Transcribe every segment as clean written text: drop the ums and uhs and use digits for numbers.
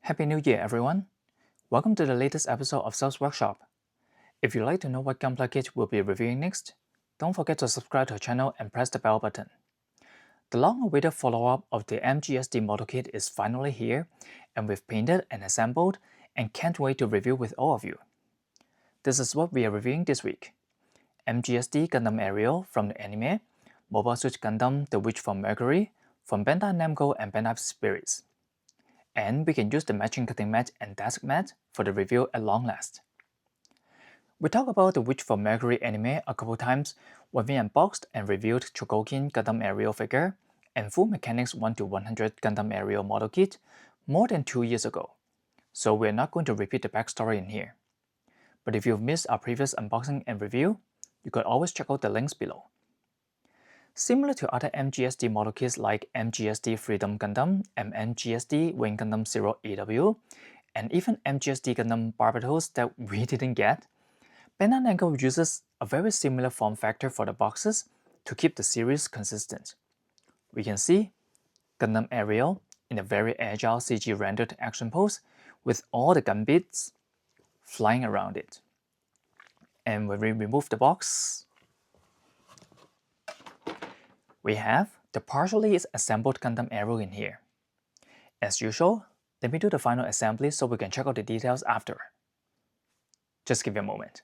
Happy New Year, everyone! Welcome to the latest episode of Sales Workshop. If you'd like to know what Gunpla kit we'll be reviewing next, don't forget to subscribe to our channel and press the bell button. The long-awaited follow-up of the MGSD model kit is finally here, and we've painted and assembled and can't wait to review with all of you. This is what we are reviewing this week. MGSD Gundam Aerial from the anime, Mobile Suit Gundam The Witch from Mercury from Bandai Namco and Bandai Spirits. And we can use the matching cutting mat and desk mat for the review at long last. We talked about the Witch from Mercury anime a couple times when we unboxed and reviewed Chogokin Gundam Aerial figure and Full Mechanics 1 to 100 Gundam Aerial model kit more than 2 years ago, so we're not going to repeat the backstory in here. But if you've missed our previous unboxing and review, you could always check out the links below. Similar to other MGSD model kits like MGSD Freedom Gundam and MGSD Wing Gundam Zero AW, and even MGSD Gundam Barbatos that we didn't get, Bandai Namco uses a very similar form factor for the boxes to keep the series consistent. We can see Gundam Aerial in a very agile CG rendered action pose with all the gun bits flying around it. And when we remove the box, we have the partially assembled Gundam Aerial in here. As usual, let me do the final assembly so we can check out the details after. Just give me a moment.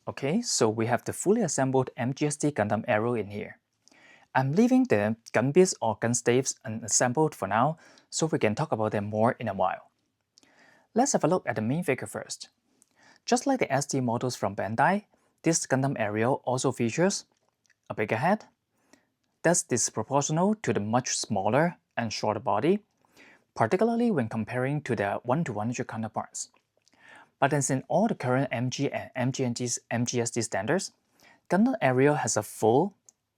Okay, so we have the fully assembled MGSD Gundam Aerial in here. I'm leaving the gun bits or gun staves unassembled for now, so we can talk about them more in a while. Let's have a look at the main figure first. Just like the SD models from Bandai, this Gundam Aerial also features a bigger head that's disproportional to the much smaller and shorter body, particularly when comparing to their 1 to 100 counterparts. But as in all the current MG and MGSD standards, Gundam Aerial has a full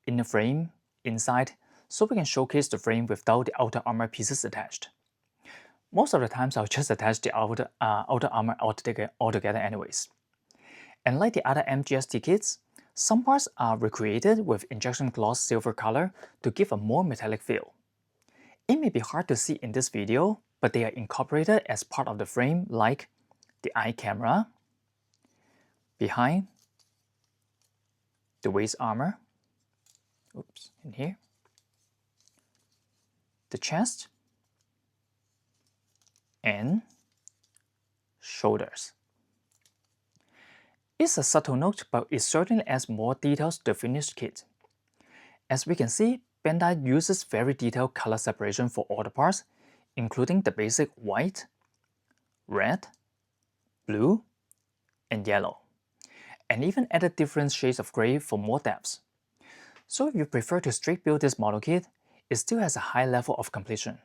inner frame inside, so we can showcase the frame without the outer armor pieces attached. Most of the times I'll just attach the outer armor altogether anyways. And like the other MGSD kits, some parts are recreated with injection gloss silver color to give a more metallic feel. It may be hard to see in this video, but they are incorporated as part of the frame like the eye camera, behind the waist armor, in here, the chest, and shoulders. It's a subtle note, but it certainly adds more details to the finished kit. As we can see, Bandai uses very detailed color separation for all the parts, including the basic white, red, blue, and yellow, and even added different shades of gray for more depths. So if you prefer to straight build this model kit, it still has a high level of completion.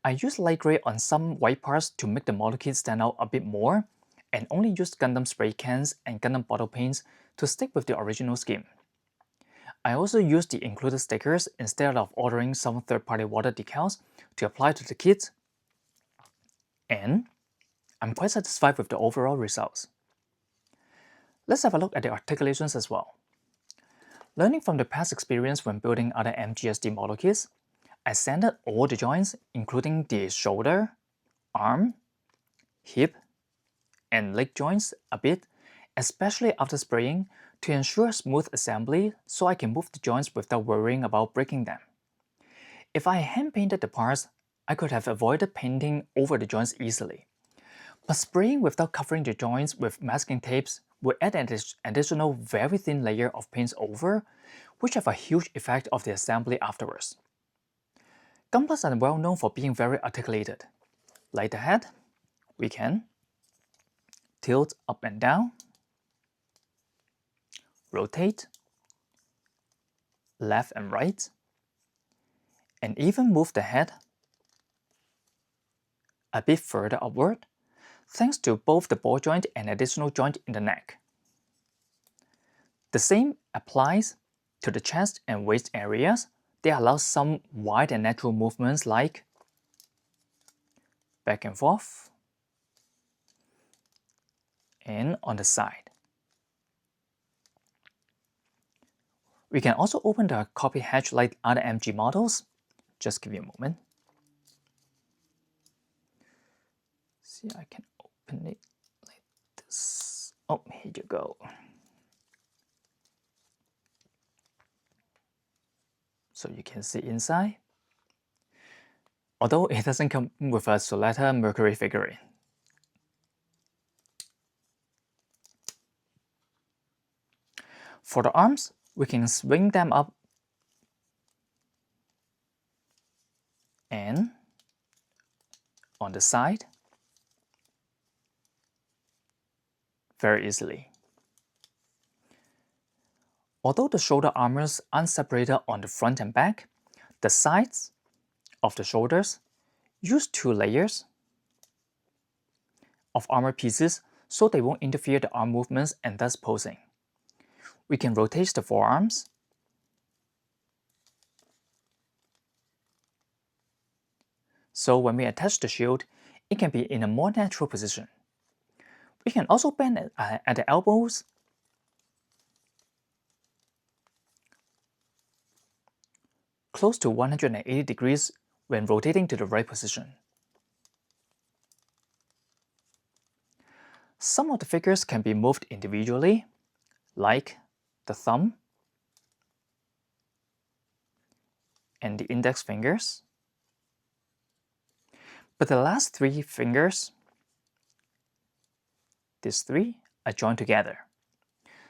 I used light gray on some white parts to make the model kit stand out a bit more, and only used Gundam spray cans and Gundam bottle paints to stick with the original scheme. I also used the included stickers instead of ordering some third-party water decals to apply to the kit, and I'm quite satisfied with the overall results. Let's have a look at the articulations as well. Learning from the past experience when building other MGSD model kits, I sanded all the joints including the shoulder, arm, hip, and leg joints a bit, especially after spraying, to ensure smooth assembly so I can move the joints without worrying about breaking them. If I hand painted the parts, I could have avoided painting over the joints easily. But spraying without covering the joints with masking tapes will add an additional very thin layer of paints over, which have a huge effect of the assembly afterwards. Gunplas are well known for being very articulated. Like the head, we can tilt up and down, rotate, left and right, and even move the head a bit further upward, thanks to both the ball joint and additional joint in the neck. The same applies to the chest and waist areas. They allow some wide and natural movements like back and forth and on the side. We can also open the copy hatch like other MG models. Just give me a moment. See, I can open it like this. Oh, here you go. So you can see inside. Although it doesn't come with a Soletta Mercury figurine. For the arms, we can swing them up and on the side very easily. Although the shoulder armors aren't separated on the front and back, the sides of the shoulders use 2 layers of armor pieces so they won't interfere the arm movements and thus posing. We can rotate the forearms, so when we attach the shield, it can be in a more natural position. We can also bend it at the elbows close to 180 degrees when rotating to the right position. Some of the figures can be moved individually, like the thumb and the index fingers. But the last 3 fingers, these 3, are joined together.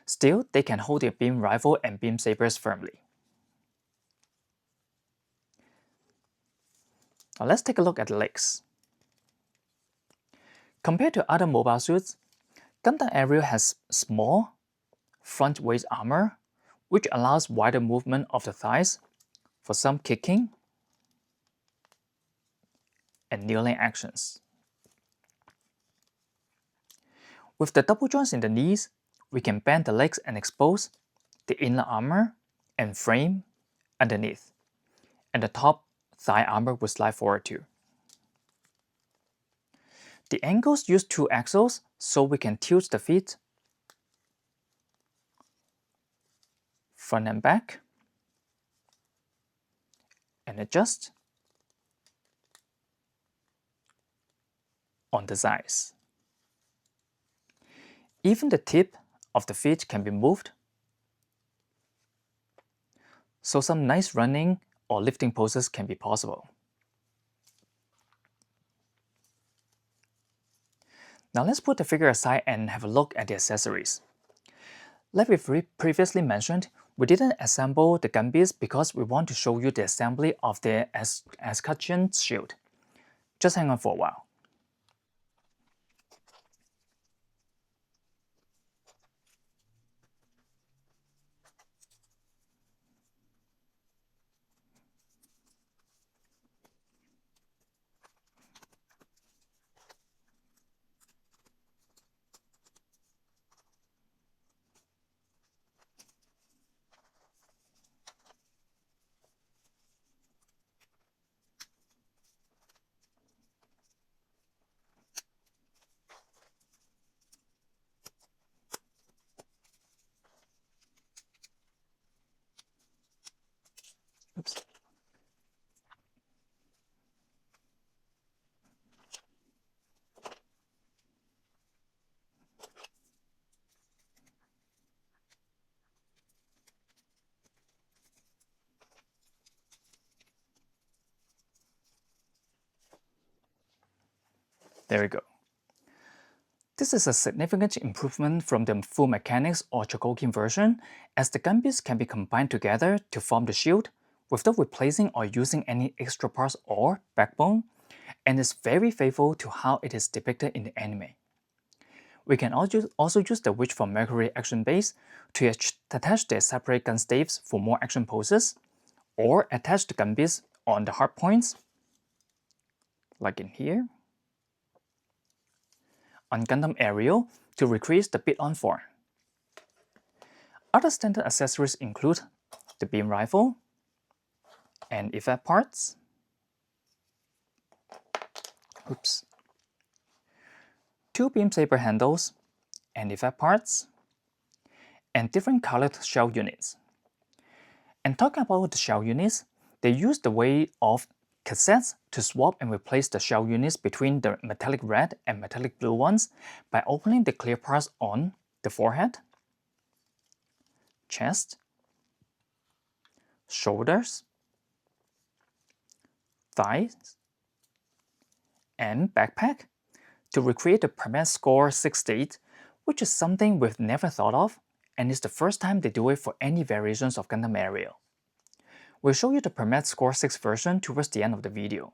Still, they can hold their beam rifle and beam sabers firmly. Now let's take a look at the legs. Compared to other mobile suits, Gundam Aerial has small front waist armor, which allows wider movement of the thighs for some kicking and kneeling actions. With the double joints in the knees, we can bend the legs and expose the inner armor and frame underneath, and the top thigh armor will slide forward too. The ankles use 2 axles, so we can tilt the feet front and back and adjust on the sides. Even the tip of the feet can be moved, so some nice running or lifting poses can be possible. Now let's put the figure aside and have a look at the accessories. Like we previously mentioned, we didn't assemble the gun beads because we want to show you the assembly of the Escutcheon shield. Just hang on for a while. Oops. There we go. This is a significant improvement from the full mechanics or Chogokin version, as the gun bits can be combined together to form the shield without replacing or using any extra parts or backbone, and is very faithful to how it is depicted in the anime. We can also use the Witch from Mercury action base to attach the separate gun staves for more action poses, or attach the gun bits on the hard points, like in here, on Gundam Aerial to recreate the bit-on form. Other standard accessories include the beam rifle and effect parts, two beam saber handles and effect parts, and different colored shell units. And talking about the shell units, they use the way of cassettes to swap and replace the shell units between the metallic red and metallic blue ones by opening the clear parts on the forehead, chest, shoulders, thighs, and backpack to recreate the permanent score 6 state, which is something we've never thought of, and it's the first time they do it for any variations of Gundam Aerial. We'll show you the permanent score 6 version towards the end of the video.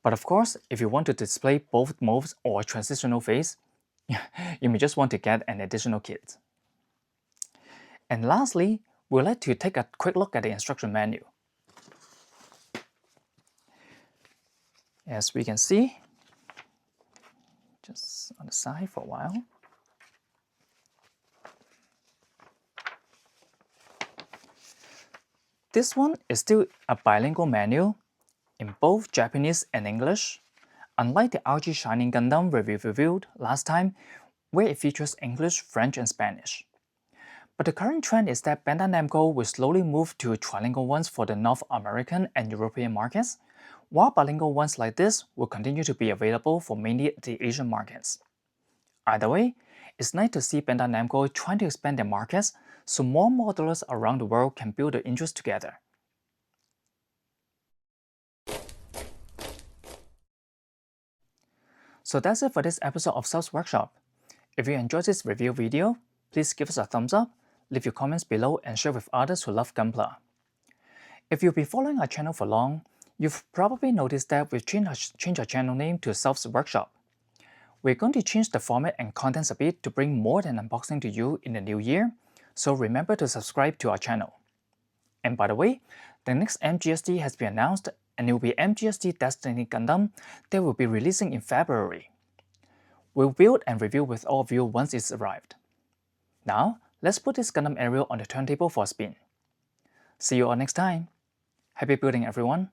But of course, if you want to display both modes or transitional phase, you may just want to get an additional kit. And lastly, we'd like to take a quick look at the instruction manual. As we can see, just on the side for a while. This one is still a bilingual manual in both Japanese and English, unlike the RG Shining Gundam we reviewed last time, where it features English, French, and Spanish. But the current trend is that Bandai Namco will slowly move to trilingual ones for the North American and European markets, while bilingual ones like this will continue to be available for mainly the Asian markets. Either way, it's nice to see Bandai Namco trying to expand their markets so more modelers around the world can build the interest together. So that's it for this episode of Cells Workshop. If you enjoyed this review video, please give us a thumbs up, leave your comments below, and share with others who love Gunpla. If you've been following our channel for long, you've probably noticed that we've changed our channel name to Cells Workshop. We're going to change the format and contents a bit to bring more than unboxing to you in the new year, so remember to subscribe to our channel. And by the way, the next MGSD has been announced, and it will be MGSD Destiny Gundam that will be releasing in February. We'll build and review with all of you once it's arrived. Now, let's put this Gundam Aerial on the turntable for a spin. See you all next time. Happy building, everyone.